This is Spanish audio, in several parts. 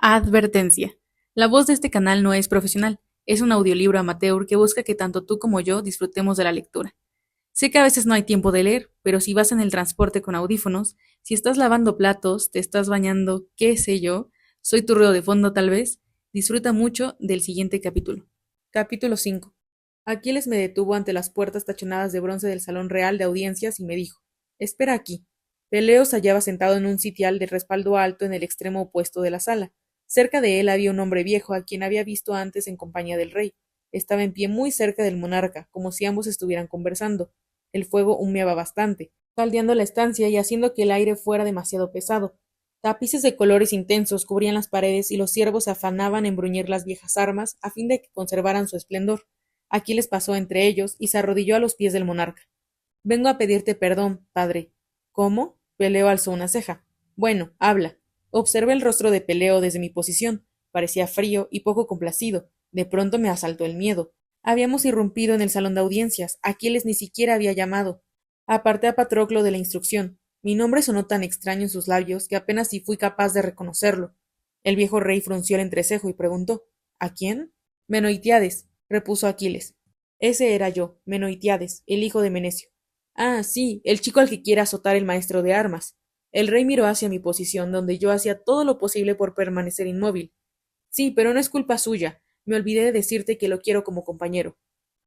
Advertencia. La voz de este canal no es profesional, es un audiolibro amateur que busca que tanto tú como yo disfrutemos de la lectura. Sé que a veces no hay tiempo de leer, pero si vas en el transporte con audífonos, si estás lavando platos, te estás bañando, qué sé yo, soy tu ruido de fondo tal vez, disfruta mucho del siguiente capítulo. Capítulo 5. Aquiles me detuvo ante las puertas tachonadas de bronce del Salón Real de Audiencias y me dijo: Espera aquí. Peleo se hallaba sentado en un sitial de respaldo alto en el extremo opuesto de la sala. Cerca de él había un hombre viejo a quien había visto antes en compañía del rey. Estaba en pie muy cerca del monarca, como si ambos estuvieran conversando. El fuego humeaba bastante, caldeando la estancia y haciendo que el aire fuera demasiado pesado. Tapices de colores intensos cubrían las paredes y los siervos se afanaban en bruñir las viejas armas a fin de que conservaran su esplendor. Aquiles pasó entre ellos y se arrodilló a los pies del monarca. Vengo a pedirte perdón, padre. ¿Cómo? Peleo alzó una ceja. Bueno, habla. Observé el rostro de Peleo desde mi posición. Parecía frío y poco complacido. De pronto me asaltó el miedo. Habíamos irrumpido en el salón de audiencias. Aquiles ni siquiera había llamado. Aparté a Patroclo de la instrucción. Mi nombre sonó tan extraño en sus labios que apenas si fui capaz de reconocerlo. El viejo rey frunció el entrecejo y preguntó: ¿A quién? Menoitiades, repuso Aquiles. Ese era yo, Menoitiades, el hijo de Menecio. Ah, sí, el chico al que quiere azotar el maestro de armas. El rey miró hacia mi posición, donde yo hacía todo lo posible por permanecer inmóvil. Sí, pero no es culpa suya. Me olvidé de decirte que lo quiero como compañero.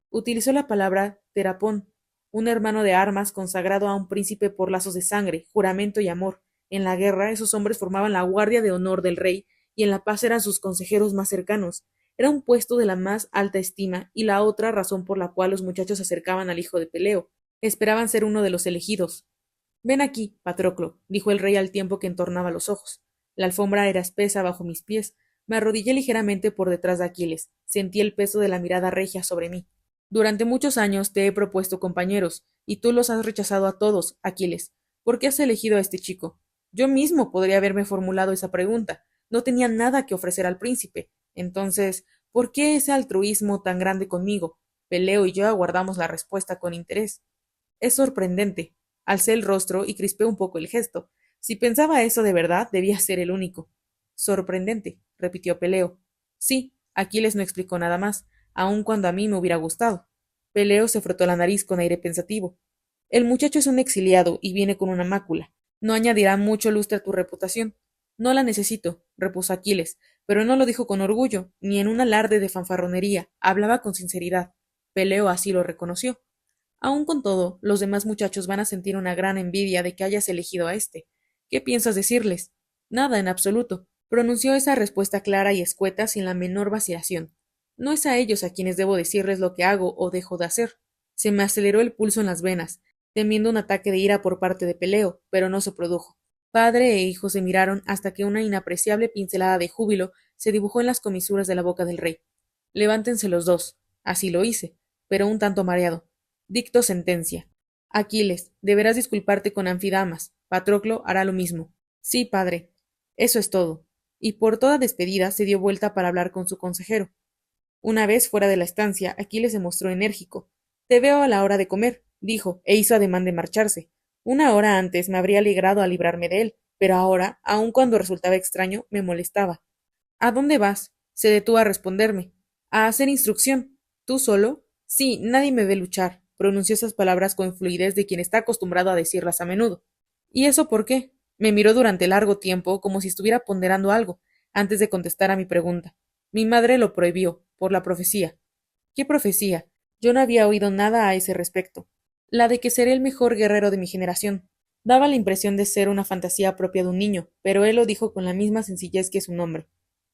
Utilizó la palabra terapón, un hermano de armas consagrado a un príncipe por lazos de sangre, juramento y amor. En la guerra, esos hombres formaban la guardia de honor del rey, y en la paz eran sus consejeros más cercanos. Era un puesto de la más alta estima, y la otra razón por la cual los muchachos se acercaban al hijo de Peleo. Esperaban ser uno de los elegidos. Ven aquí, Patroclo, dijo el rey al tiempo que entornaba los ojos. La alfombra era espesa bajo mis pies. Me arrodillé ligeramente por detrás de Aquiles. Sentí el peso de la mirada regia sobre mí. Durante muchos años te he propuesto compañeros, y tú los has rechazado a todos, Aquiles. ¿Por qué has elegido a este chico? Yo mismo podría haberme formulado esa pregunta. No tenía nada que ofrecer al príncipe. Entonces, ¿por qué ese altruismo tan grande conmigo? Peleo y yo aguardamos la respuesta con interés. Es sorprendente. Alcé el rostro y crispé un poco el gesto. Si pensaba eso de verdad, debía ser el único. Sorprendente, repitió Peleo. Sí, Aquiles no explicó nada más, aun cuando a mí me hubiera gustado. Peleo se frotó la nariz con aire pensativo. El muchacho es un exiliado y viene con una mácula. No añadirá mucho lustre a tu reputación. No la necesito, repuso Aquiles, pero no lo dijo con orgullo, ni en un alarde de fanfarronería. Hablaba con sinceridad. Peleo así lo reconoció. Aun con todo, los demás muchachos van a sentir una gran envidia de que hayas elegido a este. ¿Qué piensas decirles? Nada, en absoluto. Pronunció esa respuesta clara y escueta sin la menor vacilación. No es a ellos a quienes debo decirles lo que hago o dejo de hacer. Se me aceleró el pulso en las venas, temiendo un ataque de ira por parte de Peleo, pero no se produjo. Padre e hijo se miraron hasta que una inapreciable pincelada de júbilo se dibujó en las comisuras de la boca del rey. Levántense los dos. Así lo hice, pero un tanto mareado. Dicto sentencia. Aquiles, deberás disculparte con Anfidamas. Patroclo hará lo mismo. Sí, padre. Eso es todo. Y por toda despedida se dio vuelta para hablar con su consejero. Una vez fuera de la estancia, Aquiles se mostró enérgico. Te veo a la hora de comer, dijo, e hizo ademán de marcharse. Una hora antes me habría alegrado a librarme de él, pero ahora, aun cuando resultaba extraño, me molestaba. ¿A dónde vas? Se detuvo a responderme. A hacer instrucción. ¿Tú solo? Sí, nadie me ve luchar. Pronunció esas palabras con fluidez de quien está acostumbrado a decirlas a menudo. ¿Y eso por qué? Me miró durante largo tiempo como si estuviera ponderando algo, antes de contestar a mi pregunta. Mi madre lo prohibió, por la profecía. ¿Qué profecía? Yo no había oído nada a ese respecto. La de que seré el mejor guerrero de mi generación. Daba la impresión de ser una fantasía propia de un niño, pero él lo dijo con la misma sencillez que su nombre.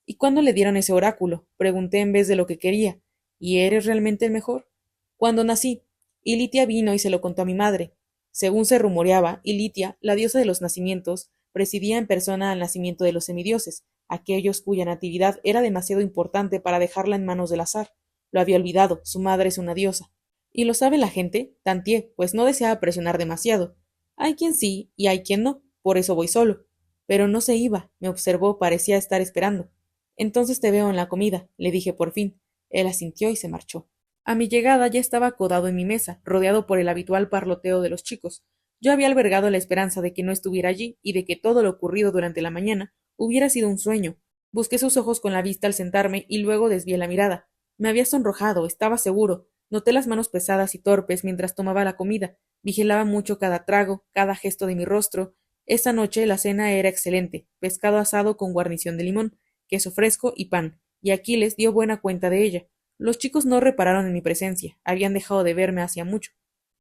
¿Y cuándo le dieron ese oráculo? Pregunté en vez de lo que quería. ¿Y eres realmente el mejor? Cuando nací. Y Litia vino y se lo contó a mi madre. Según se rumoreaba, Ilitia, la diosa de los nacimientos, presidía en persona al nacimiento de los semidioses, aquellos cuya natividad era demasiado importante para dejarla en manos del azar. Lo había olvidado, su madre es una diosa. ¿Y lo sabe la gente? Tantié, pues no deseaba presionar demasiado. Hay quien sí y hay quien no, por eso voy solo. Pero no se iba, me observó, parecía estar esperando. Entonces te veo en la comida, le dije por fin. Él asintió y se marchó. A mi llegada ya estaba acodado en mi mesa, rodeado por el habitual parloteo de los chicos. Yo había albergado la esperanza de que no estuviera allí y de que todo lo ocurrido durante la mañana hubiera sido un sueño. Busqué sus ojos con la vista al sentarme y luego desvié la mirada. Me había sonrojado, estaba seguro. Noté las manos pesadas y torpes mientras tomaba la comida. Vigilaba mucho cada trago, cada gesto de mi rostro. Esa noche la cena era excelente: pescado asado con guarnición de limón, queso fresco y pan, y Aquiles dio buena cuenta de ella. Los chicos no repararon en mi presencia, habían dejado de verme hacía mucho.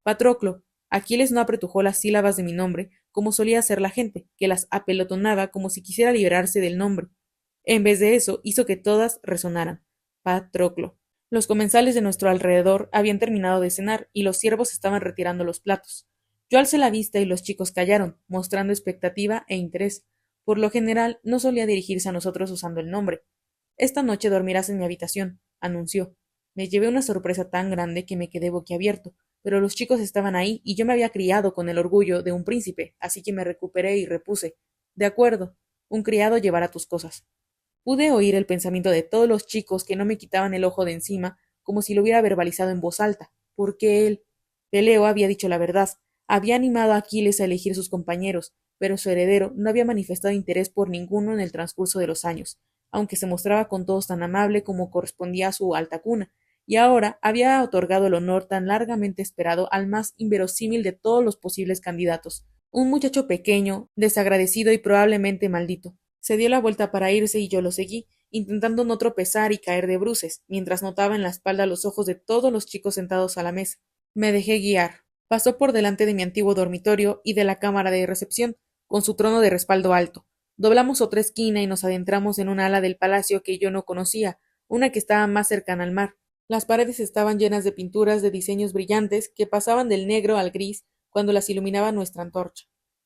Patroclo. Aquiles no apretujó las sílabas de mi nombre, como solía hacer la gente, que las apelotonaba como si quisiera liberarse del nombre. En vez de eso, hizo que todas resonaran. Patroclo. Los comensales de nuestro alrededor habían terminado de cenar y los siervos estaban retirando los platos. Yo alcé la vista y los chicos callaron, mostrando expectativa e interés. Por lo general, no solía dirigirse a nosotros usando el nombre. Esta noche dormirás en mi habitación, anunció. Me llevé una sorpresa tan grande que me quedé boquiabierto, pero los chicos estaban ahí y yo me había criado con el orgullo de un príncipe, así que me recuperé y repuse: De acuerdo, un criado llevará tus cosas. Pude oír el pensamiento de todos los chicos que no me quitaban el ojo de encima, como si lo hubiera verbalizado en voz alta, porque él, Peleo, había dicho la verdad, había animado a Aquiles a elegir sus compañeros, pero su heredero no había manifestado interés por ninguno en el transcurso de los años, aunque se mostraba con todos tan amable como correspondía a su alta cuna, y ahora había otorgado el honor tan largamente esperado al más inverosímil de todos los posibles candidatos, un muchacho pequeño, desagradecido y probablemente maldito. Se dio la vuelta para irse y yo lo seguí, intentando no tropezar y caer de bruces, mientras notaba en la espalda los ojos de todos los chicos sentados a la mesa. Me dejé guiar. Pasó por delante de mi antiguo dormitorio y de la cámara de recepción, con su trono de respaldo alto. Doblamos otra esquina y nos adentramos en un ala del palacio que yo no conocía, una que estaba más cercana al mar. Las paredes estaban llenas de pinturas de diseños brillantes que pasaban del negro al gris cuando las iluminaba nuestra antorcha.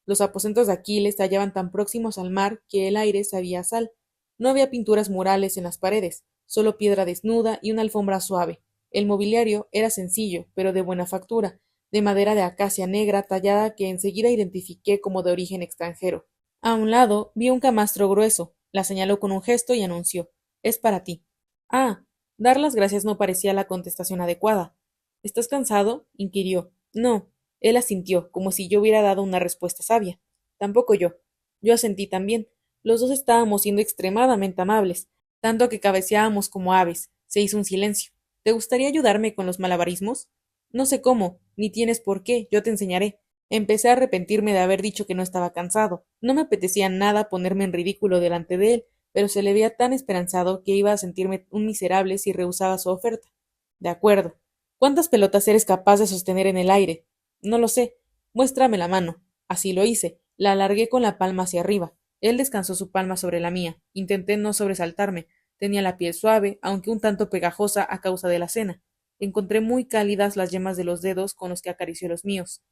Los aposentos de Aquiles se hallaban tan próximos al mar que el aire sabía a sal. No había pinturas murales en las paredes, solo piedra desnuda y una alfombra suave. El mobiliario era sencillo, pero de buena factura, de madera de acacia negra tallada que enseguida identifiqué como de origen extranjero. A un lado vi un camastro grueso, la señaló con un gesto y anunció: Es para ti. Ah, dar las gracias no parecía la contestación adecuada. ¿Estás cansado?, inquirió. No. Él asintió, como si yo hubiera dado una respuesta sabia. Tampoco yo. Yo asentí también. Los dos estábamos siendo extremadamente amables, tanto que cabeceábamos como aves. Se hizo un silencio. ¿Te gustaría ayudarme con los malabarismos? No sé cómo, ni tienes por qué, yo te enseñaré. Empecé a arrepentirme de haber dicho que no estaba cansado. No me apetecía nada ponerme en ridículo delante de él, pero se le veía tan esperanzado que iba a sentirme un miserable si rehusaba su oferta. De acuerdo. ¿Cuántas pelotas eres capaz de sostener en el aire? No lo sé. Muéstrame la mano. Así lo hice. La alargué con la palma hacia arriba. Él descansó su palma sobre la mía. Intenté no sobresaltarme. Tenía la piel suave, aunque un tanto pegajosa a causa de la cena. Encontré muy cálidas las yemas de los dedos con los que acarició los míos.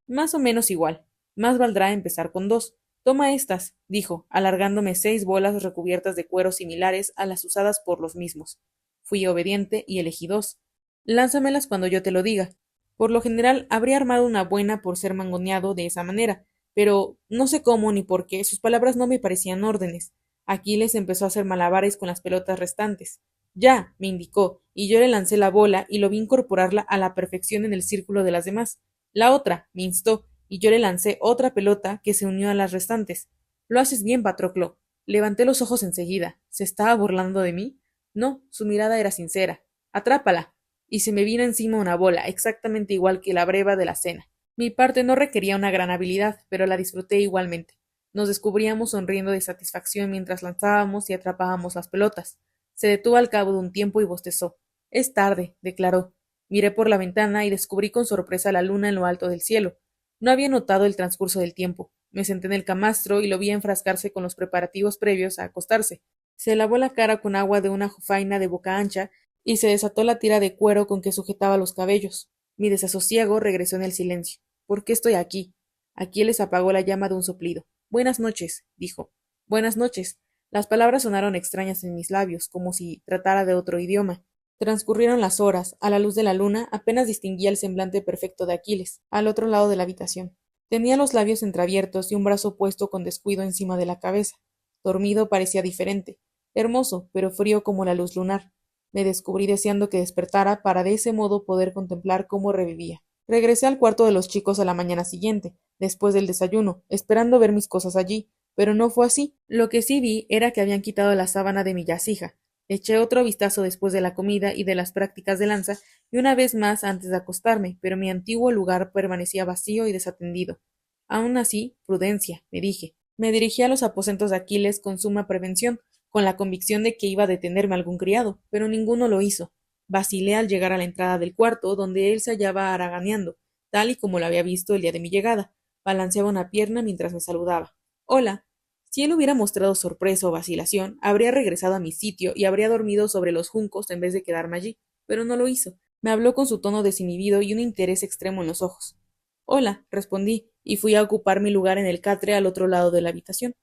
Más o menos igual. Más valdrá empezar con 2. Toma estas, dijo, alargándome 6 bolas recubiertas de cuero similares a las usadas por los mismos. Fui obediente y elegí 2. Lánzamelas cuando yo te lo diga. Por lo general habría armado una buena por ser mangoneado de esa manera, pero no sé cómo ni por qué sus palabras no me parecían órdenes. Aquiles empezó a hacer malabares con las pelotas restantes. Ya, me indicó, y yo le lancé la bola y lo vi incorporarla a la perfección en el círculo de las demás. La otra, me instó, y yo le lancé otra pelota que se unió a las restantes. Lo haces bien, Patroclo. Levanté los ojos enseguida. ¿Se estaba burlando de mí? No, su mirada era sincera. Atrápala. Y se me vino encima una bola, exactamente igual que la breva de la cena. Mi parte no requería una gran habilidad, pero la disfruté igualmente. Nos descubríamos sonriendo de satisfacción mientras lanzábamos y atrapábamos las pelotas. Se detuvo al cabo de un tiempo y bostezó. Es tarde, declaró. Miré por la ventana y descubrí con sorpresa la luna en lo alto del cielo. No había notado el transcurso del tiempo. Me senté en el camastro y lo vi enfrascarse con los preparativos previos a acostarse. Se lavó la cara con agua de una jofaina de boca ancha y se desató la tira de cuero con que sujetaba los cabellos. Mi desasosiego regresó en el silencio. ¿Por qué estoy aquí? Aquiles apagó la llama de un soplido. Buenas noches, dijo. Buenas noches. Las palabras sonaron extrañas en mis labios, como si tratara de otro idioma. Transcurrieron las horas. A la luz de la luna apenas distinguía el semblante perfecto de Aquiles, al otro lado de la habitación. Tenía los labios entreabiertos y un brazo puesto con descuido encima de la cabeza. Dormido parecía diferente, hermoso, pero frío como la luz lunar. Me descubrí deseando que despertara para de ese modo poder contemplar cómo revivía. Regresé al cuarto de los chicos a la mañana siguiente, después del desayuno, esperando ver mis cosas allí, pero no fue así. Lo que sí vi era que habían quitado la sábana de mi yacija. Eché otro vistazo después de la comida y de las prácticas de lanza, y una vez más antes de acostarme, pero mi antiguo lugar permanecía vacío y desatendido. Aun así, prudencia, me dije. Me dirigí a los aposentos de Aquiles con suma prevención, con la convicción de que iba a detenerme algún criado, pero ninguno lo hizo. Vacilé al llegar a la entrada del cuarto, donde él se hallaba haraganeando, tal y como lo había visto el día de mi llegada. Balanceaba una pierna mientras me saludaba. Hola. Si él hubiera mostrado sorpresa o vacilación, habría regresado a mi sitio y habría dormido sobre los juncos en vez de quedarme allí, pero no lo hizo. Me habló con su tono desinhibido y un interés extremo en los ojos. Hola, respondí, y fui a ocupar mi lugar en el catre al otro lado de la habitación.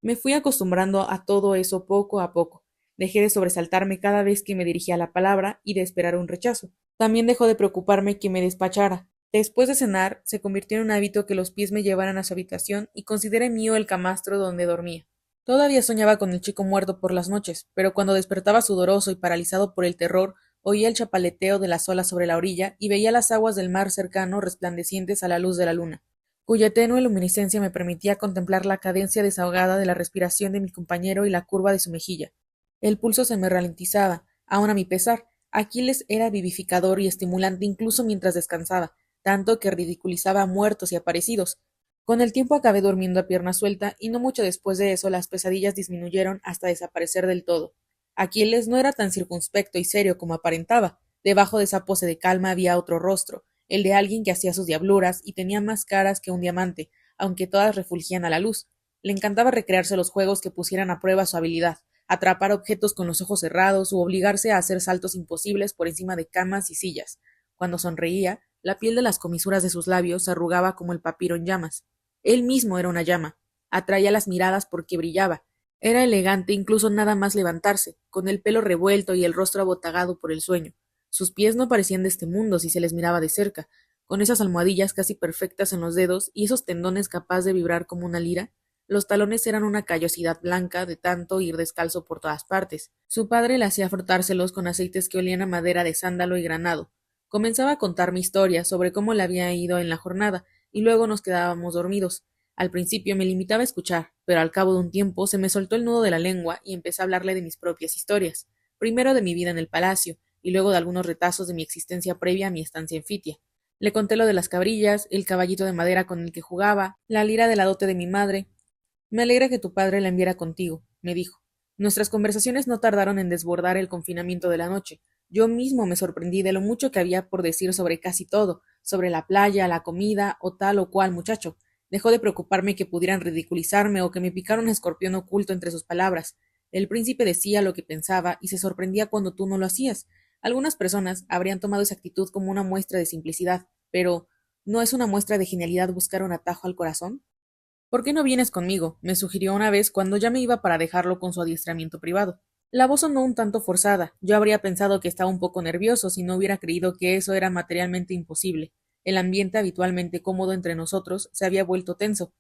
Me fui acostumbrando a todo eso poco a poco. Dejé de sobresaltarme cada vez que me dirigía la palabra y de esperar un rechazo. También dejó de preocuparme que me despachara. Después de cenar, se convirtió en un hábito que los pies me llevaran a su habitación y consideré mío el camastro donde dormía. Todavía soñaba con el chico muerto por las noches, pero cuando despertaba sudoroso y paralizado por el terror, oía el chapaleteo de las olas sobre la orilla y veía las aguas del mar cercano resplandecientes a la luz de la luna, cuya tenue luminiscencia me permitía contemplar la cadencia desahogada de la respiración de mi compañero y la curva de su mejilla. El pulso se me ralentizaba, aun a mi pesar. Aquiles era vivificador y estimulante incluso mientras descansaba, tanto que ridiculizaba a muertos y aparecidos. Con el tiempo acabé durmiendo a pierna suelta, y no mucho después de eso las pesadillas disminuyeron hasta desaparecer del todo. Aquiles no era tan circunspecto y serio como aparentaba. Debajo de esa pose de calma había otro rostro, el de alguien que hacía sus diabluras y tenía más caras que un diamante, aunque todas refulgían a la luz. Le encantaba recrearse los juegos que pusieran a prueba su habilidad, atrapar objetos con los ojos cerrados u obligarse a hacer saltos imposibles por encima de camas y sillas. Cuando sonreía, la piel de las comisuras de sus labios se arrugaba como el papiro en llamas. Él mismo era una llama. Atraía las miradas porque brillaba. Era elegante incluso nada más levantarse, con el pelo revuelto y el rostro abotagado por el sueño. Sus pies no parecían de este mundo si se les miraba de cerca, con esas almohadillas casi perfectas en los dedos y esos tendones capaz de vibrar como una lira. Los talones eran una callosidad blanca de tanto ir descalzo por todas partes. Su padre le hacía frotárselos con aceites que olían a madera de sándalo y granado. Comenzaba a contarme historias sobre cómo le había ido en la jornada, y luego nos quedábamos dormidos. Al principio me limitaba a escuchar, pero al cabo de un tiempo se me soltó el nudo de la lengua y empecé a hablarle de mis propias historias, primero de mi vida en el palacio, y luego de algunos retazos de mi existencia previa a mi estancia en Fitia. Le conté lo de las cabrillas, el caballito de madera con el que jugaba, la lira de la dote de mi madre. Me alegra que tu padre la enviara contigo, me dijo. Nuestras conversaciones no tardaron en desbordar el confinamiento de la noche. Yo mismo me sorprendí de lo mucho que había por decir sobre casi todo, sobre la playa, la comida o tal o cual muchacho. Dejó de preocuparme que pudieran ridiculizarme o que me picara un escorpión oculto entre sus palabras. El príncipe decía lo que pensaba y se sorprendía cuando tú no lo hacías. Algunas personas habrían tomado esa actitud como una muestra de simplicidad, pero ¿no es una muestra de genialidad buscar un atajo al corazón? ¿Por qué no vienes conmigo? Me sugirió una vez cuando ya me iba para dejarlo con su adiestramiento privado. La voz sonó un tanto forzada. Yo habría pensado que estaba un poco nervioso si no hubiera creído que eso era materialmente imposible. El ambiente habitualmente cómodo entre nosotros se había vuelto tenso.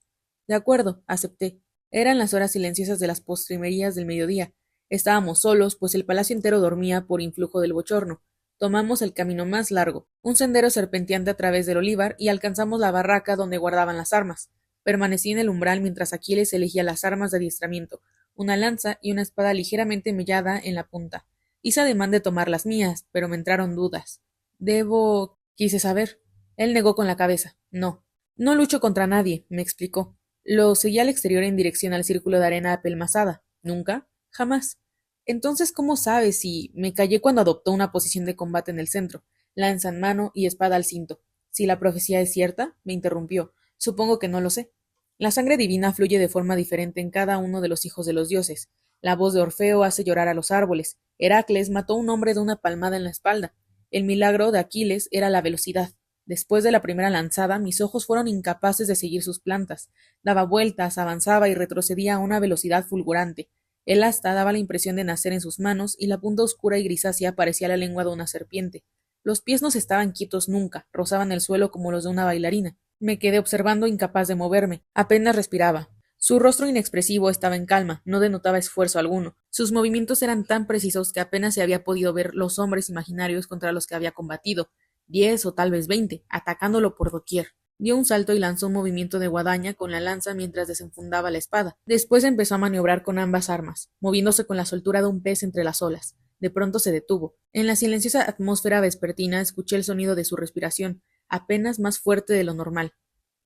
De acuerdo, acepté. Eran las horas silenciosas de las postrimerías del mediodía. Estábamos solos, pues el palacio entero dormía por influjo del bochorno. Tomamos el camino más largo, un sendero serpenteante a través del olivar, y alcanzamos la barraca donde guardaban las armas. Permanecí en el umbral mientras Aquiles elegía las armas de adiestramiento, una lanza y una espada ligeramente mellada en la punta. Hice ademán de tomar las mías, pero me entraron dudas. Debo. Quise saber. Él negó con la cabeza. No. No lucho contra nadie, me explicó. Lo seguí al exterior en dirección al círculo de arena apelmazada. ¿Nunca? Jamás. Entonces, ¿cómo sabes si me callé cuando adoptó una posición de combate en el centro, lanza en mano y espada al cinto? Si la profecía es cierta, me interrumpió. Supongo que no lo sé. La sangre divina fluye de forma diferente en cada uno de los hijos de los dioses. La voz de Orfeo hace llorar a los árboles. Heracles mató a un hombre de una palmada en la espalda. El milagro de Aquiles era la velocidad. Después de la primera lanzada, mis ojos fueron incapaces de seguir sus plantas. Daba vueltas, avanzaba y retrocedía a una velocidad fulgurante. El asta daba la impresión de nacer en sus manos y la punta oscura y grisácea parecía la lengua de una serpiente. Los pies no estaban quietos nunca, rozaban el suelo como los de una bailarina. Me quedé observando incapaz de moverme. Apenas respiraba. Su rostro inexpresivo estaba en calma, no denotaba esfuerzo alguno. Sus movimientos eran tan precisos que apenas se había podido ver los hombres imaginarios contra los que había combatido, 10 o tal vez 20, atacándolo por doquier. Dio un salto y lanzó un movimiento de guadaña con la lanza mientras desenfundaba la espada. Después empezó a maniobrar con ambas armas, moviéndose con la soltura de un pez entre las olas. De pronto se detuvo. En la silenciosa atmósfera vespertina escuché el sonido de su respiración, apenas más fuerte de lo normal.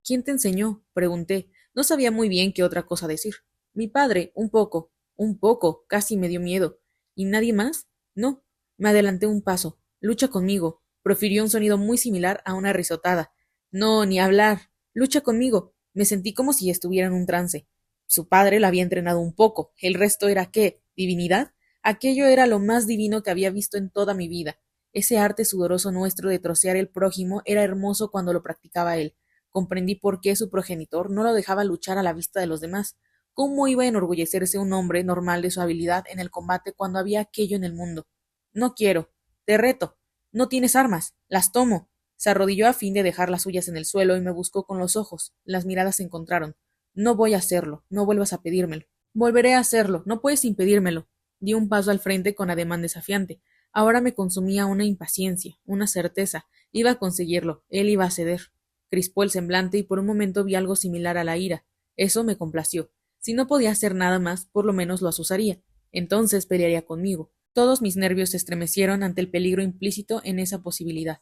¿Quién te enseñó? Pregunté. No sabía muy bien qué otra cosa decir. Mi padre, un poco, casi me dio miedo. ¿Y nadie más? No. Me adelanté un paso. Lucha conmigo. Profirió un sonido muy similar a una risotada. No, ni hablar. Lucha conmigo. Me sentí como si estuviera en un trance. Su padre la había entrenado un poco. ¿El resto era qué? ¿Divinidad? Aquello era lo más divino que había visto en toda mi vida. Ese arte sudoroso nuestro de trocear el prójimo era hermoso cuando lo practicaba él. Comprendí por qué su progenitor no lo dejaba luchar a la vista de los demás. ¿Cómo iba a enorgullecerse un hombre normal de su habilidad en el combate cuando había aquello en el mundo? No quiero. Te reto. No tienes armas. Las tomo. Se arrodilló a fin de dejar las suyas en el suelo y me buscó con los ojos. Las miradas se encontraron. No voy a hacerlo. No vuelvas a pedírmelo. Volveré a hacerlo. No puedes impedírmelo. Di un paso al frente con ademán desafiante. Ahora me consumía una impaciencia, una certeza. Iba a conseguirlo. Él iba a ceder. Crispó el semblante y por un momento vi algo similar a la ira. Eso me complació. Si no podía hacer nada más, por lo menos lo asusaría. Entonces pelearía conmigo. Todos mis nervios se estremecieron ante el peligro implícito en esa posibilidad.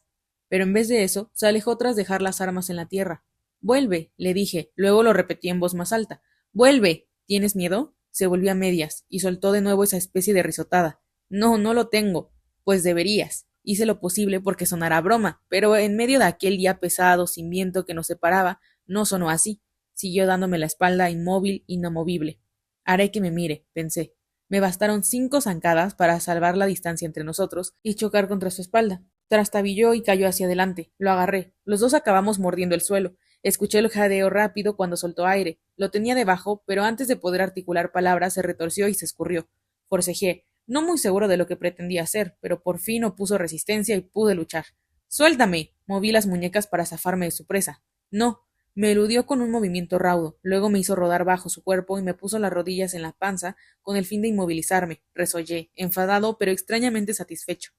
Pero en vez de eso, se alejó tras dejar las armas en la tierra. Vuelve, le dije, luego lo repetí en voz más alta. Vuelve. ¿Tienes miedo? Se volvió a medias, y soltó de nuevo esa especie de risotada. No, no lo tengo. Pues deberías. Hice lo posible porque sonara broma, pero en medio de aquel día pesado, sin viento que nos separaba, no sonó así. Siguió dándome la espalda inmóvil, inamovible. Haré que me mire, pensé. Me bastaron 5 zancadas para salvar la distancia entre nosotros y chocar contra su espalda. Trastabilló y cayó hacia adelante. Lo agarré. Los dos acabamos mordiendo el suelo. Escuché el jadeo rápido cuando soltó aire. Lo tenía debajo, pero antes de poder articular palabras se retorció y se escurrió. Forcejeé, no muy seguro de lo que pretendía hacer, pero por fin opuso resistencia y pude luchar. ¡Suéltame! Moví las muñecas para zafarme de su presa. No. Me eludió con un movimiento raudo, luego me hizo rodar bajo su cuerpo y me puso las rodillas en la panza con el fin de inmovilizarme. Resollé, enfadado pero extrañamente satisfecho.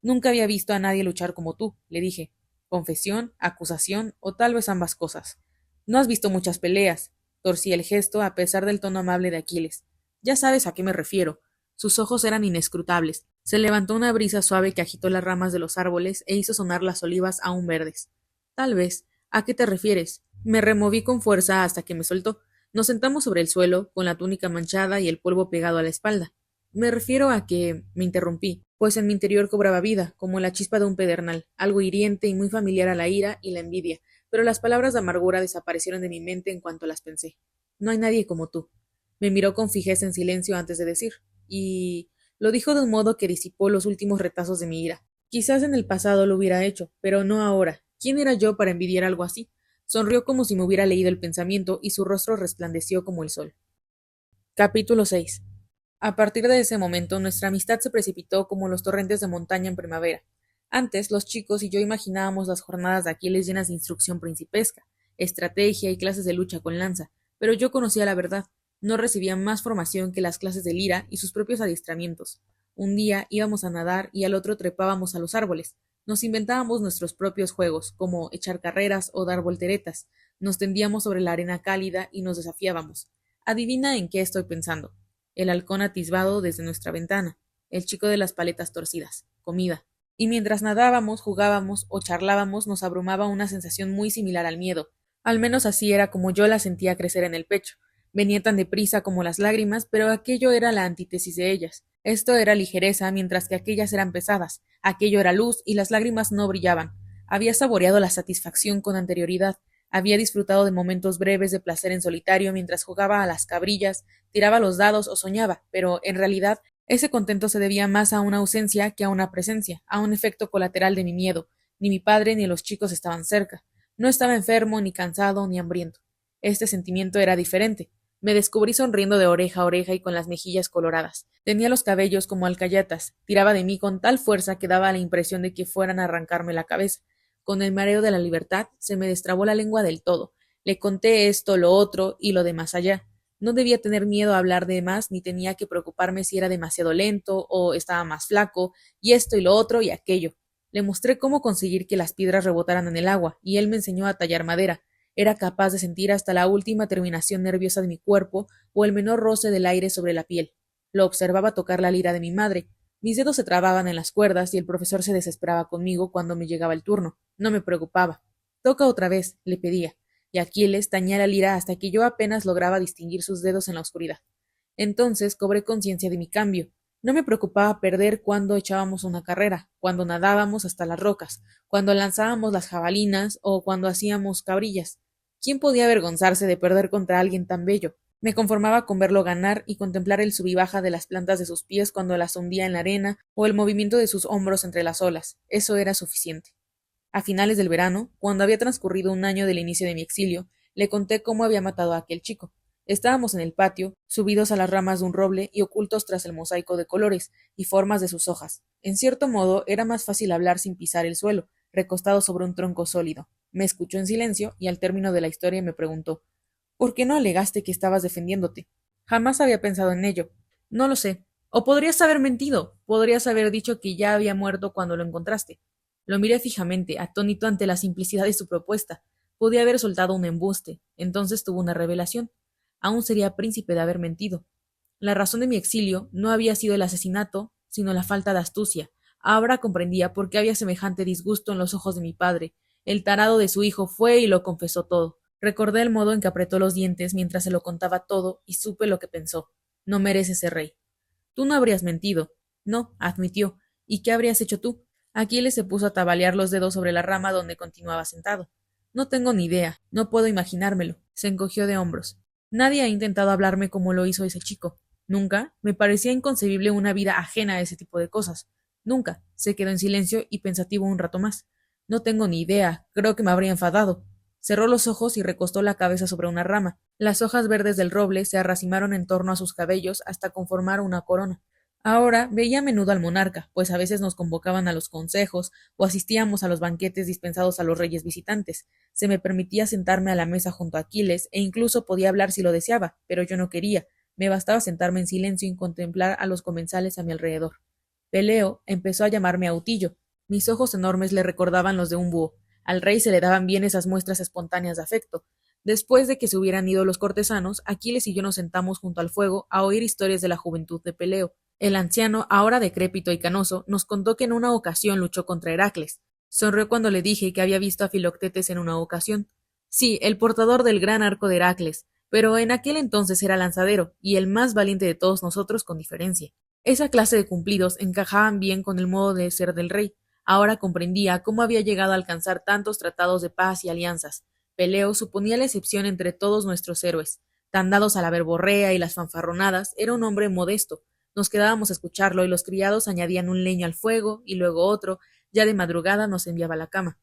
Nunca había visto a nadie luchar como tú, le dije. Confesión, acusación o tal vez ambas cosas. No has visto muchas peleas. Torcí el gesto a pesar del tono amable de Aquiles. Ya sabes a qué me refiero. Sus ojos eran inescrutables. Se levantó una brisa suave que agitó las ramas de los árboles e hizo sonar las olivas aún verdes. Tal vez. ¿A qué te refieres? Me removí con fuerza hasta que me soltó. Nos sentamos sobre el suelo, con la túnica manchada y el polvo pegado a la espalda. Me refiero a que me interrumpí, pues en mi interior cobraba vida, como la chispa de un pedernal, algo hiriente y muy familiar a la ira y la envidia, pero las palabras de amargura desaparecieron de mi mente en cuanto las pensé. No hay nadie como tú. Me miró con fijeza en silencio antes de decir, y lo dijo de un modo que disipó los últimos retazos de mi ira. Quizás en el pasado lo hubiera hecho, pero no ahora. ¿Quién era yo para envidiar algo así? Sonrió como si me hubiera leído el pensamiento y su rostro resplandeció como el sol. Capítulo 6. A partir de ese momento, nuestra amistad se precipitó como los torrentes de montaña en primavera. Antes, los chicos y yo imaginábamos las jornadas de Aquiles llenas de instrucción principesca, estrategia y clases de lucha con lanza, pero yo conocía la verdad. No recibía más formación que las clases de Lira y sus propios adiestramientos. Un día íbamos a nadar y al otro trepábamos a los árboles. Nos inventábamos nuestros propios juegos, como echar carreras o dar volteretas. Nos tendíamos sobre la arena cálida y nos desafiábamos. Adivina en qué estoy pensando. El halcón atisbado desde nuestra ventana, el chico de las paletas torcidas, comida. Y mientras nadábamos, jugábamos o charlábamos, nos abrumaba una sensación muy similar al miedo. Al menos así era como yo la sentía crecer en el pecho. Venía tan deprisa como las lágrimas, pero aquello era la antítesis de ellas. Esto era ligereza, mientras que aquellas eran pesadas. Aquello era luz y las lágrimas no brillaban. Había saboreado la satisfacción con anterioridad. Había disfrutado de momentos breves de placer en solitario mientras jugaba a las cabrillas, tiraba los dados o soñaba, pero, en realidad, ese contento se debía más a una ausencia que a una presencia, a un efecto colateral de mi miedo. Ni mi padre ni los chicos estaban cerca. No estaba enfermo, ni cansado, ni hambriento. Este sentimiento era diferente. Me descubrí sonriendo de oreja a oreja y con las mejillas coloradas. Tenía los cabellos como alcayatas, tiraba de mí con tal fuerza que daba la impresión de que fueran a arrancarme la cabeza. Con el mareo de la libertad se me destrabó la lengua del todo. Le conté esto, lo otro y lo de más allá. No debía tener miedo a hablar de más, ni tenía que preocuparme si era demasiado lento o estaba más flaco, y esto y lo otro y aquello. Le mostré cómo conseguir que las piedras rebotaran en el agua, y él me enseñó a tallar madera. Era capaz de sentir hasta la última terminación nerviosa de mi cuerpo o el menor roce del aire sobre la piel. Lo observaba tocar la lira de mi madre. Mis dedos se trababan en las cuerdas y el profesor se desesperaba conmigo cuando me llegaba el turno. No me preocupaba. Toca otra vez, le pedía, y Aquiles tañía la lira hasta que yo apenas lograba distinguir sus dedos en la oscuridad. Entonces cobré conciencia de mi cambio. No me preocupaba perder cuando echábamos una carrera, cuando nadábamos hasta las rocas, cuando lanzábamos las jabalinas o cuando hacíamos cabrillas. ¿Quién podía avergonzarse de perder contra alguien tan bello? Me conformaba con verlo ganar y contemplar el sub y baja de las plantas de sus pies cuando las hundía en la arena o el movimiento de sus hombros entre las olas. Eso era suficiente. A finales del verano, cuando había transcurrido un año del inicio de mi exilio, le conté cómo había matado a aquel chico. Estábamos en el patio, subidos a las ramas de un roble y ocultos tras el mosaico de colores y formas de sus hojas. En cierto modo, era más fácil hablar sin pisar el suelo, recostado sobre un tronco sólido. Me escuchó en silencio y al término de la historia me preguntó: ¿por qué no alegaste que estabas defendiéndote? Jamás había pensado en ello. No lo sé. O podrías haber mentido. Podrías haber dicho que ya había muerto cuando lo encontraste. Lo miré fijamente, atónito ante la simplicidad de su propuesta. Podía haber soltado un embuste. Entonces tuvo una revelación. Aún sería príncipe de haber mentido. La razón de mi exilio no había sido el asesinato, sino la falta de astucia. Ahora comprendía por qué había semejante disgusto en los ojos de mi padre. El tarado de su hijo fue y lo confesó todo. Recordé el modo en que apretó los dientes mientras se lo contaba todo y supe lo que pensó. No mereces ser rey. Tú no habrías mentido. No, admitió. ¿Y qué habrías hecho tú? Aquiles se puso a tabalear los dedos sobre la rama donde continuaba sentado. No tengo ni idea. No puedo imaginármelo. Se encogió de hombros. Nadie ha intentado hablarme como lo hizo ese chico. Nunca. Me parecía inconcebible una vida ajena a ese tipo de cosas. Nunca. Se quedó en silencio y pensativo un rato más. No tengo ni idea. Creo que me habría enfadado. Cerró los ojos y recostó la cabeza sobre una rama. Las hojas verdes del roble se arracimaron en torno a sus cabellos hasta conformar una corona. Ahora veía a menudo al monarca, pues a veces nos convocaban a los consejos o asistíamos a los banquetes dispensados a los reyes visitantes. Se me permitía sentarme a la mesa junto a Aquiles e incluso podía hablar si lo deseaba, pero yo no quería. Me bastaba sentarme en silencio y contemplar a los comensales a mi alrededor. Peleo empezó a llamarme Autillo. Mis ojos enormes le recordaban los de un búho. Al rey se le daban bien esas muestras espontáneas de afecto. Después de que se hubieran ido los cortesanos, Aquiles y yo nos sentamos junto al fuego a oír historias de la juventud de Peleo. El anciano, ahora decrépito y canoso, nos contó que en una ocasión luchó contra Heracles. Sonrió cuando le dije que había visto a Filoctetes en una ocasión. Sí, el portador del gran arco de Heracles, pero en aquel entonces era lanzadero, y el más valiente de todos nosotros con diferencia. Esa clase de cumplidos encajaban bien con el modo de ser del rey. Ahora comprendía cómo había llegado a alcanzar tantos tratados de paz y alianzas. Peleo suponía la excepción entre todos nuestros héroes. Tan dados a la verborrea y las fanfarronadas, era un hombre modesto. Nos quedábamos a escucharlo y los criados añadían un leño al fuego y luego otro. Ya de madrugada nos enviaba a la cama.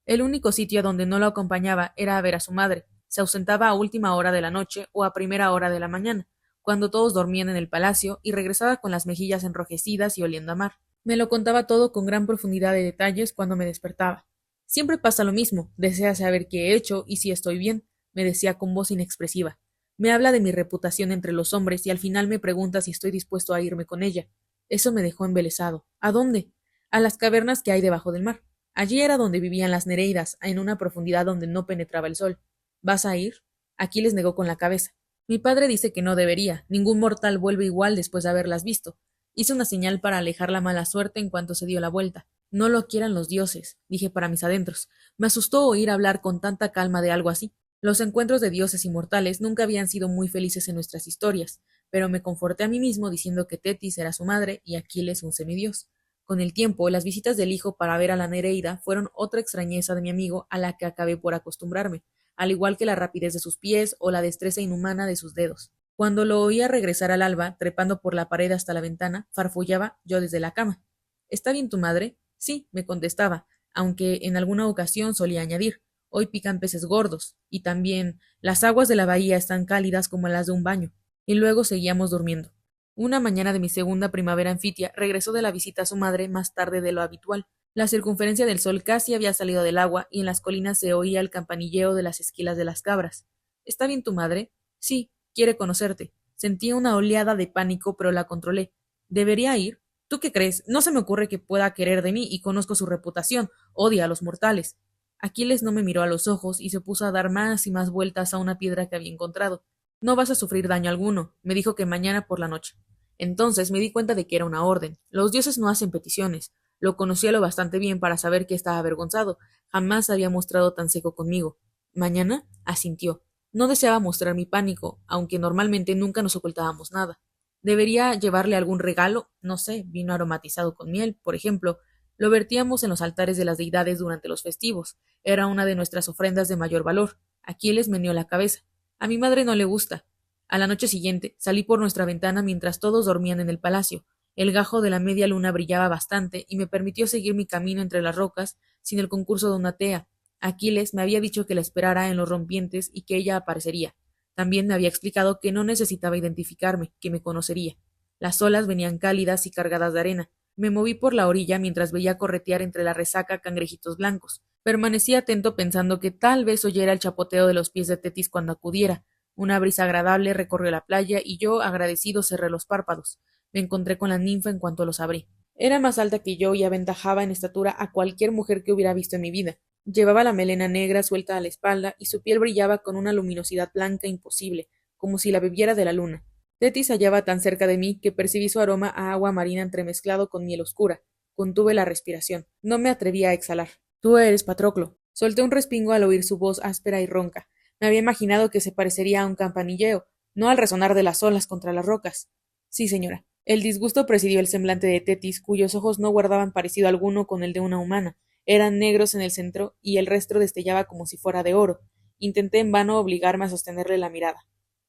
El único sitio a donde no lo acompañaba era a ver a su madre. Se ausentaba a última hora de la noche o a primera hora de la mañana, cuando todos dormían en el palacio, y regresaba con las mejillas enrojecidas y oliendo a mar. Me lo contaba todo con gran profundidad de detalles cuando me despertaba. Siempre pasa lo mismo, desea saber qué he hecho y si estoy bien, me decía con voz inexpresiva. Me habla de mi reputación entre los hombres y al final me pregunta si estoy dispuesto a irme con ella. Eso me dejó embelesado. ¿A dónde? A las cavernas que hay debajo del mar. Allí era donde vivían las Nereidas, en una profundidad donde no penetraba el sol. ¿Vas a ir? Aquiles negó con la cabeza. Mi padre dice que no debería. Ningún mortal vuelve igual después de haberlas visto. Hice una señal para alejar la mala suerte en cuanto se dio la vuelta. No lo quieran los dioses, dije para mis adentros. Me asustó oír hablar con tanta calma de algo así. Los encuentros de dioses y mortales nunca habían sido muy felices en nuestras historias, pero me conforté a mí mismo diciendo que Tetis era su madre y Aquiles un semidios. Con el tiempo, las visitas del hijo para ver a la Nereida fueron otra extrañeza de mi amigo a la que acabé por acostumbrarme, al igual que la rapidez de sus pies o la destreza inhumana de sus dedos. Cuando lo oía regresar al alba, trepando por la pared hasta la ventana, farfullaba yo desde la cama. ¿Está bien tu madre? Sí, me contestaba, aunque en alguna ocasión solía añadir: hoy pican peces gordos, y también las aguas de la bahía están cálidas como las de un baño. Y luego seguíamos durmiendo. Una mañana de mi segunda primavera anfitia regresó de la visita a su madre más tarde de lo habitual. La circunferencia del sol casi había salido del agua y en las colinas se oía el campanilleo de las esquilas de las cabras. ¿Está bien tu madre? Sí, quiere conocerte. Sentí una oleada de pánico, pero la controlé. ¿Debería ir? ¿Tú qué crees? No se me ocurre que pueda querer de mí y conozco su reputación. Odia a los mortales. Aquiles no me miró a los ojos y se puso a dar más y más vueltas a una piedra que había encontrado. No vas a sufrir daño alguno, me dijo que mañana por la noche. Entonces me di cuenta de que era una orden. Los dioses no hacen peticiones. Lo conocía lo bastante bien para saber que estaba avergonzado. Jamás se había mostrado tan seco conmigo. ¿Mañana? Asintió. No deseaba mostrar mi pánico, aunque normalmente nunca nos ocultábamos nada. ¿Debería llevarle algún regalo? No sé, vino aromatizado con miel, por ejemplo. Lo vertíamos en los altares de las deidades durante los festivos. Era una de nuestras ofrendas de mayor valor. Aquiles meneó la cabeza. A mi madre no le gusta. A la noche siguiente salí por nuestra ventana mientras todos dormían en el palacio. El gajo de la media luna brillaba bastante y me permitió seguir mi camino entre las rocas sin el concurso de una tea. Aquiles me había dicho que la esperara en los rompientes y que ella aparecería. También me había explicado que no necesitaba identificarme, que me conocería. Las olas venían cálidas y cargadas de arena. Me moví por la orilla mientras veía corretear entre la resaca cangrejitos blancos. Permanecí atento pensando que tal vez oyera el chapoteo de los pies de Tetis cuando acudiera. Una brisa agradable recorrió la playa y yo, agradecido, cerré los párpados. Me encontré con la ninfa en cuanto los abrí. Era más alta que yo y aventajaba en estatura a cualquier mujer que hubiera visto en mi vida. Llevaba la melena negra suelta a la espalda y su piel brillaba con una luminosidad blanca imposible, como si la bebiera de la luna. Tetis se hallaba tan cerca de mí que percibí su aroma a agua marina entremezclado con miel oscura. Contuve la respiración. No me atreví a exhalar. Tú eres Patroclo. Solté un respingo al oír su voz áspera y ronca. Me había imaginado que se parecería a un campanilleo, no al resonar de las olas contra las rocas. Sí, señora. El disgusto presidió el semblante de Tetis, cuyos ojos no guardaban parecido alguno con el de una humana. Eran negros en el centro y el resto destellaba como si fuera de oro. Intenté en vano obligarme a sostenerle la mirada.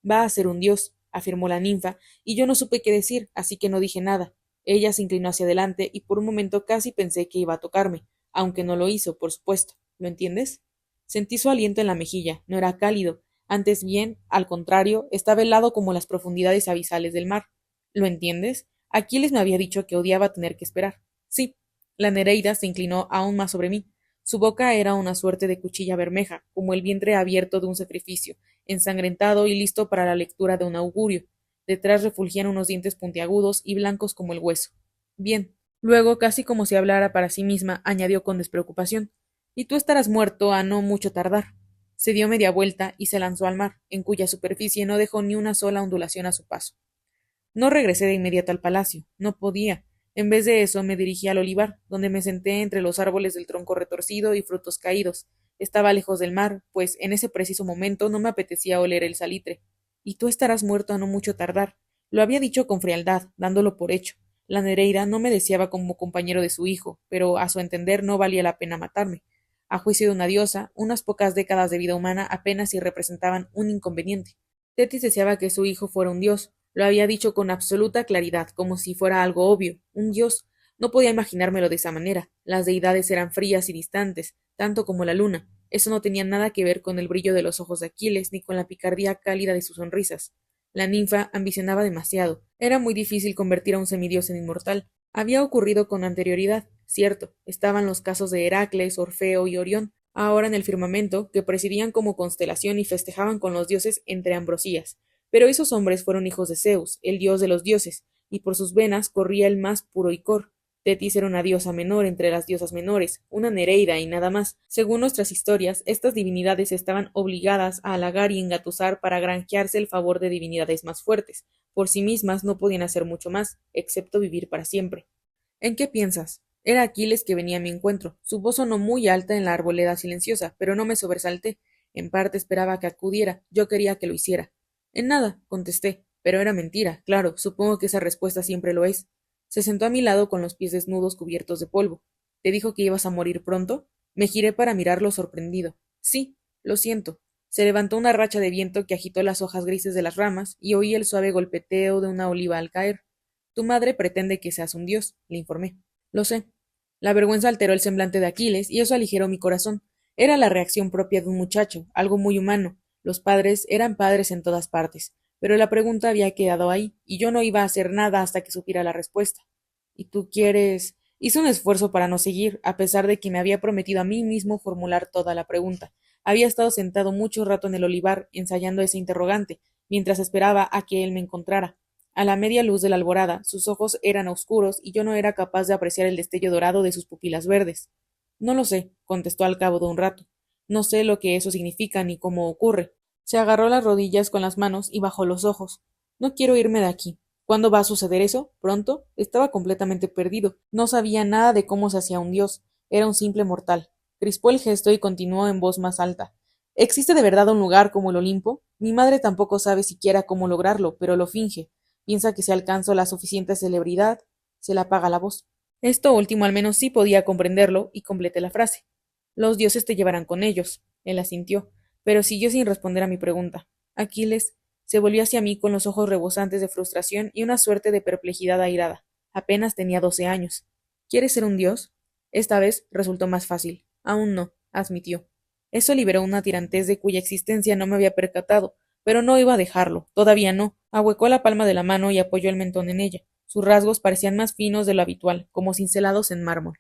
Va a ser un dios, afirmó la ninfa, y yo no supe qué decir, así que no dije nada. Ella se inclinó hacia adelante y por un momento casi pensé que iba a tocarme, aunque no lo hizo, por supuesto. ¿Lo entiendes? Sentí su aliento en la mejilla. No era cálido. Antes bien, al contrario, estaba helado como las profundidades abisales del mar. ¿Lo entiendes? Aquiles me había dicho que odiaba tener que esperar. Sí. La Nereida se inclinó aún más sobre mí. Su boca era una suerte de cuchilla bermeja, como el vientre abierto de un sacrificio, ensangrentado y listo para la lectura de un augurio. Detrás refulgían unos dientes puntiagudos y blancos como el hueso. Bien. Luego, casi como si hablara para sí misma, añadió con despreocupación. Y tú estarás muerto a no mucho tardar. Se dio media vuelta y se lanzó al mar, en cuya superficie no dejó ni una sola ondulación a su paso. No regresé de inmediato al palacio. No podía. En vez de eso me dirigí al olivar, donde me senté entre los árboles del tronco retorcido y frutos caídos. Estaba lejos del mar, pues en ese preciso momento no me apetecía oler el salitre. Y tú estarás muerto a no mucho tardar. Lo había dicho con frialdad, dándolo por hecho. La Nereida no me deseaba como compañero de su hijo, pero a su entender no valía la pena matarme. A juicio de una diosa, unas pocas décadas de vida humana apenas si representaban un inconveniente. Tetis deseaba que su hijo fuera un dios. Lo había dicho con absoluta claridad, como si fuera algo obvio. Un dios. No podía imaginármelo de esa manera. Las deidades eran frías y distantes, tanto como la luna. Eso no tenía nada que ver con el brillo de los ojos de Aquiles, ni con la picardía cálida de sus sonrisas. La ninfa ambicionaba demasiado. Era muy difícil convertir a un semidios en inmortal. Había ocurrido con anterioridad, cierto. Estaban los casos de Heracles, Orfeo y Orión, ahora en el firmamento, que presidían como constelación y festejaban con los dioses entre ambrosías. Pero esos hombres fueron hijos de Zeus, el dios de los dioses, y por sus venas corría el más puro icor. Tetis era una diosa menor entre las diosas menores, una Nereida y nada más. Según nuestras historias, estas divinidades estaban obligadas a halagar y engatusar para granjearse el favor de divinidades más fuertes. Por sí mismas no podían hacer mucho más, excepto vivir para siempre. ¿En qué piensas? Era Aquiles que venía a mi encuentro. Su voz sonó muy alta en la arboleda silenciosa, pero no me sobresalté. En parte esperaba que acudiera, yo quería que lo hiciera. En nada, contesté, pero era mentira, claro, supongo que esa respuesta siempre lo es. Se sentó a mi lado con los pies desnudos cubiertos de polvo. ¿Te dijo que ibas a morir pronto? Me giré para mirarlo sorprendido. Sí, lo siento. Se levantó una racha de viento que agitó las hojas grises de las ramas y oí el suave golpeteo de una oliva al caer. Tu madre pretende que seas un dios, le informé. Lo sé. La vergüenza alteró el semblante de Aquiles y eso aligeró mi corazón. Era la reacción propia de un muchacho, algo muy humano. Los padres eran padres en todas partes, pero la pregunta había quedado ahí, y yo no iba a hacer nada hasta que supiera la respuesta. ¿Y tú quieres? Hice un esfuerzo para no seguir, a pesar de que me había prometido a mí mismo formular toda la pregunta. Había estado sentado mucho rato en el olivar, ensayando ese interrogante, mientras esperaba a que él me encontrara. A la media luz de la alborada, sus ojos eran oscuros y yo no era capaz de apreciar el destello dorado de sus pupilas verdes. No lo sé, contestó al cabo de un rato. No sé lo que eso significa ni cómo ocurre. Se agarró las rodillas con las manos y bajó los ojos. No quiero irme de aquí. ¿Cuándo va a suceder eso? ¿Pronto? Estaba completamente perdido. No sabía nada de cómo se hacía un dios. Era un simple mortal. Crispó el gesto y continuó en voz más alta. ¿Existe de verdad un lugar como el Olimpo? Mi madre tampoco sabe siquiera cómo lograrlo, pero lo finge. Piensa que si alcanzo la suficiente celebridad, se le apaga la voz. Esto último al menos sí podía comprenderlo y completé la frase. Los dioses te llevarán con ellos. Él asintió, pero siguió sin responder a mi pregunta. Aquiles se volvió hacia mí con los ojos rebosantes de frustración y una suerte de perplejidad airada. Apenas tenía 12 años. ¿Quieres ser un dios? Esta vez resultó más fácil. Aún no, admitió. Eso liberó una tirantez de cuya existencia no me había percatado, pero no iba a dejarlo, todavía no. Ahuecó la palma de la mano y apoyó el mentón en ella. Sus rasgos parecían más finos de lo habitual, como cincelados en mármol.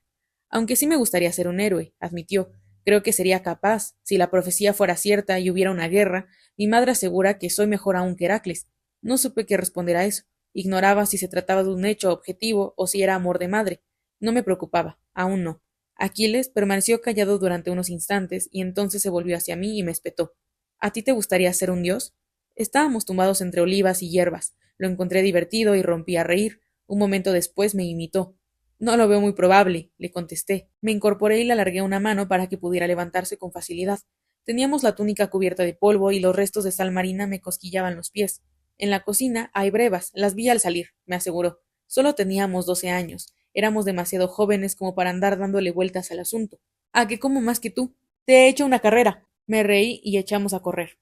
Aunque sí me gustaría ser un héroe, admitió. Creo que sería capaz, si la profecía fuera cierta y hubiera una guerra. Mi madre asegura que soy mejor aún que Heracles. No supe qué responder a eso. Ignoraba si se trataba de un hecho objetivo o si era amor de madre. No me preocupaba, aún no. Aquiles permaneció callado durante unos instantes y entonces se volvió hacia mí y me espetó. ¿A ti te gustaría ser un dios? Estábamos tumbados entre olivas y hierbas. Lo encontré divertido y rompí a reír. Un momento después me imitó. No lo veo muy probable, le contesté. Me incorporé y le alargué una mano para que pudiera levantarse con facilidad. Teníamos la túnica cubierta de polvo y los restos de sal marina me cosquillaban los pies. En la cocina hay brevas, las vi al salir, me aseguró. Solo teníamos 12 años. Éramos demasiado jóvenes como para andar dándole vueltas al asunto. ¿A que como más que tú? Te he hecho una carrera. Me reí y echamos a correr.